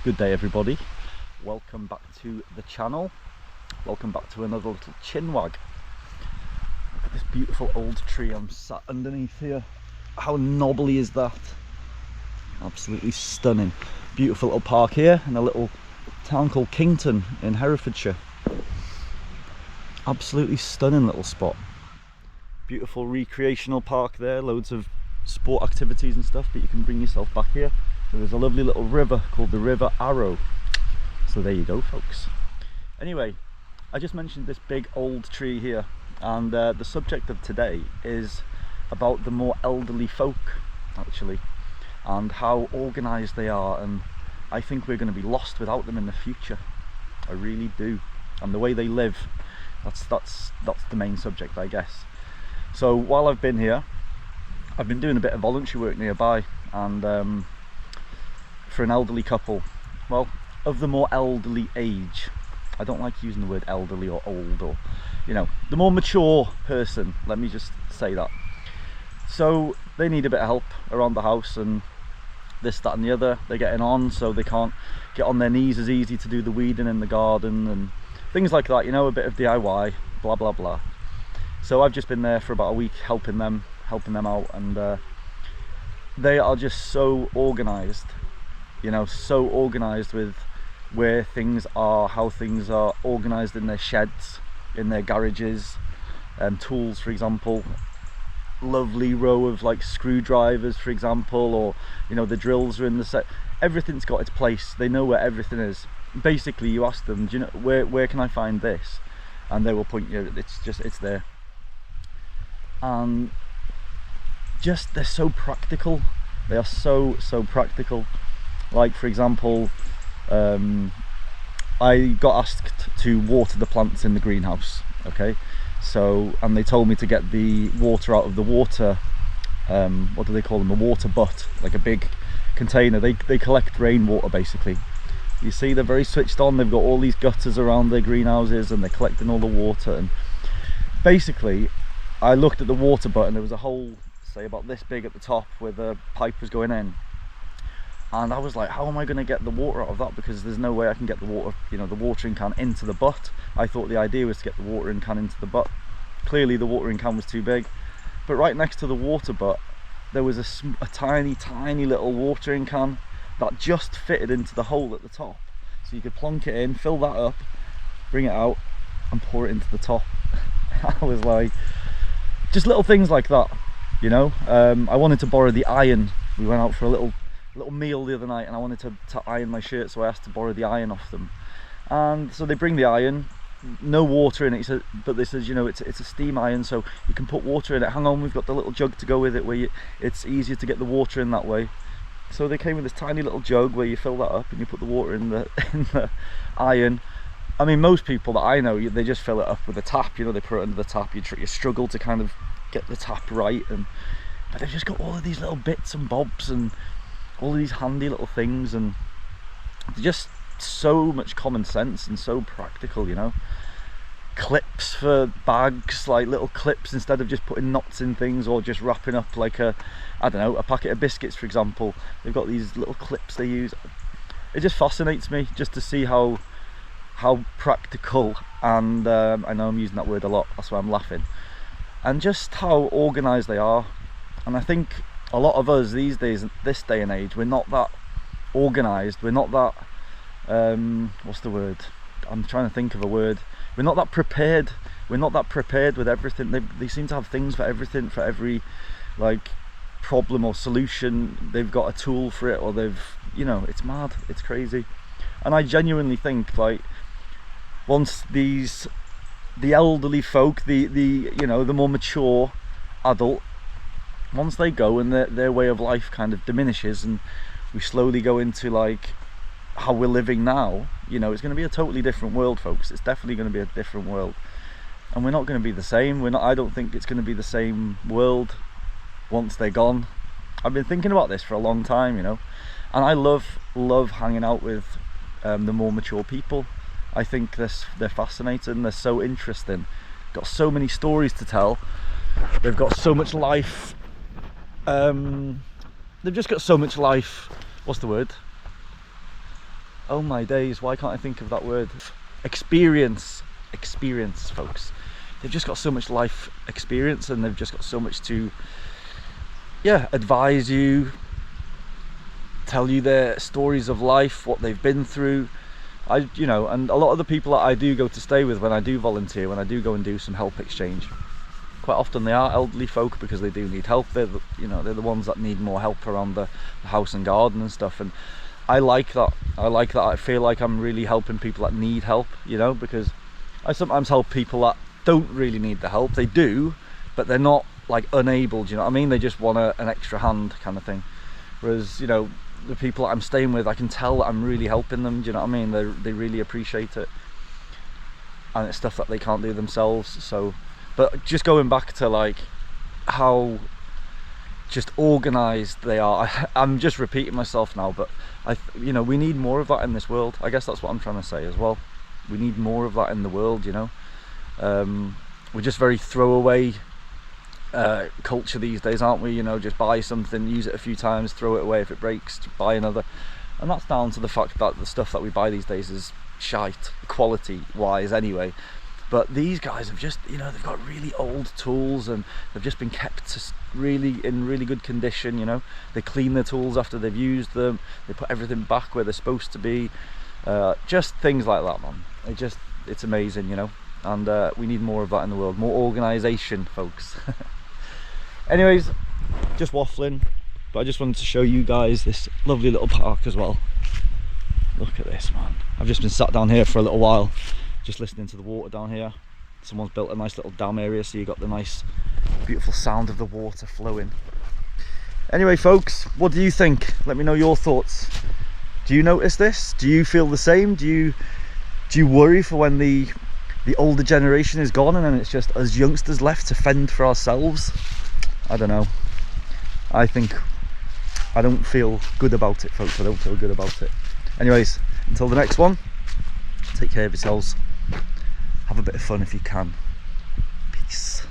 Good day everybody, welcome back to the channel, welcome back to another little chinwag. Look at this beautiful old tree I'm sat underneath here. How knobbly is that? Absolutely stunning. Beautiful little park here in a little town called Kington in Herefordshire. Absolutely stunning little spot. Beautiful recreational park there, loads of sport activities and stuff, but you can bring yourself back here. There's a lovely little river called the River Arrow. So there you go folks. Anyway, I just mentioned this big old tree here, and the subject of today is about the more elderly folk actually, and how organised they are, and I think we're going to be lost without them in the future. I really do. And the way they live, that's the main subject, I guess. So while I've been here, I've been doing a bit of voluntary work nearby, and for an elderly couple, well, of the more elderly age. I don't like using the word elderly or old, or, you know, the more mature person, let me just say that. So they need a bit of help around the house and this, that and the other. They're getting on, so they can't get on their knees as easy to do the weeding in the garden and things like that, you know, a bit of DIY, blah blah blah. So I've just been there for about a week helping them out, and they are just so organised, you know, so organised with where things are, how things are organised in their sheds, in their garages, tools for example. Lovely row of like screwdrivers for example, or you know, the drills are in the set. Everything's got its place. They know where everything is. Basically you ask them, do you know where can I find this, and they will point you, it's there. And just, they're so practical. They are so practical. Like for example, I got asked to water the plants in the greenhouse, okay, so, and they told me to get the water out of the water, what do they call them, a water butt, like a big container. They collect rainwater basically. You see, they're very switched on. They've got all these gutters around their greenhouses and they're collecting all the water. And basically I looked at the water butt and there was a hole, say about this big at the top, where the pipe was going in. And I was like, how am I going to get the water out of that? Because there's no way I can get the water, you know, the watering can into the butt. I thought the idea was to get the watering can into the butt. Clearly the watering can was too big. But right next to the water butt, there was a tiny little watering can that just fitted into the hole at the top. So you could plonk it in, fill that up, bring it out and pour it into the top. I was like, just little things like that, you know. I wanted to borrow the iron. We went out for a little meal the other night and I wanted to iron my shirt, so I asked to borrow the iron off them. And so they bring the iron, no water in it, but they says, you know, it's a steam iron, so you can put water in it. Hang on, we've got the little jug to go with it, where it's easier to get the water in that way. So they came with this tiny little jug where you fill that up and you put the water in the iron. I mean, most people that I know, they just fill it up with a tap, you know, they put it under the tap. You struggle to kind of get the tap right, but they've just got all of these little bits and bobs and all of these handy little things, and just so much common sense and so practical, you know. Clips for bags, like little clips, instead of just putting knots in things or just wrapping up like a, I don't know, a packet of biscuits for example. They've got these little clips they use. It just fascinates me just to see how practical, and I know I'm using that word a lot, that's why I'm laughing, and just how organised they are. And I think a lot of us these days, this day and age, we're not that organised. We're not that what's the word, I'm trying to think of a word. We're not that prepared. We're not that prepared with everything. They seem to have things for everything, for every like problem or solution. They've got a tool for it, or they've, you know, it's mad, it's crazy. And I genuinely think, like, once the elderly folk, the you know, the more mature adult, once they go and their way of life kind of diminishes and we slowly go into like how we're living now, you know, it's going to be a totally different world folks. It's definitely going to be a different world, and we're not going to be the same. I don't think it's going to be the same world once they're gone. I've been thinking about this for a long time, you know, and I love hanging out with the more mature people. I think they're fascinating, they're so interesting, got so many stories to tell, they've got so much life, they've just got so much life, what's the word, oh my days, why can't I think of that word? Experience, folks. They've just got so much life experience, and they've just got so much to, yeah, advise you, tell you their stories of life, what they've been through. You know, and a lot of the people that I do go to stay with when I do volunteer, when I do go and do some help exchange, quite often they are elderly folk, because they do need help. They're the, you know, they're the ones that need more help around the house and garden and stuff, and I like that. I feel like I'm really helping people that need help, you know, because I sometimes help people that don't really need the help. They do, but they're not like unable, do you know what I mean? They just want an extra hand kind of thing. Whereas, you know, the people that I'm staying with, I can tell that I'm really helping them, do you know what I mean? They really appreciate it, and it's stuff that they can't do themselves. So, but just going back to like how just organized they are, I'm just repeating myself now, but you know, we need more of that in this world. I guess that's what I'm trying to say as well. We need more of that in the world, you know. We're just very throwaway culture these days, aren't we? You know, just buy something, use it a few times, throw it away. If it breaks, buy another. And that's down to the fact that the stuff that we buy these days is shite, quality wise anyway. But these guys have just, you know, they've got really old tools, and they've just been kept in really good condition, you know. They clean their tools after they've used them, they put everything back where they're supposed to be. Just things like that, man. It's amazing, you know. And we need more of that in the world, more organisation, folks. Anyways, just waffling, but I just wanted to show you guys this lovely little park as well. Look at this, man. I've just been sat down here for a little while, just listening to the water down here. Someone's built a nice little dam area, so you got the nice beautiful sound of the water flowing. Anyway, folks, what do you think? Let me know your thoughts. Do you notice this? Do you feel the same? Do you worry for when the older generation is gone, and then it's just us youngsters left to fend for ourselves? I don't know. I don't feel good about it, folks. I don't feel good about it. Anyways, until the next one, take care of yourselves. Have a bit of fun if you can. Peace.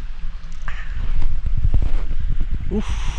Oof.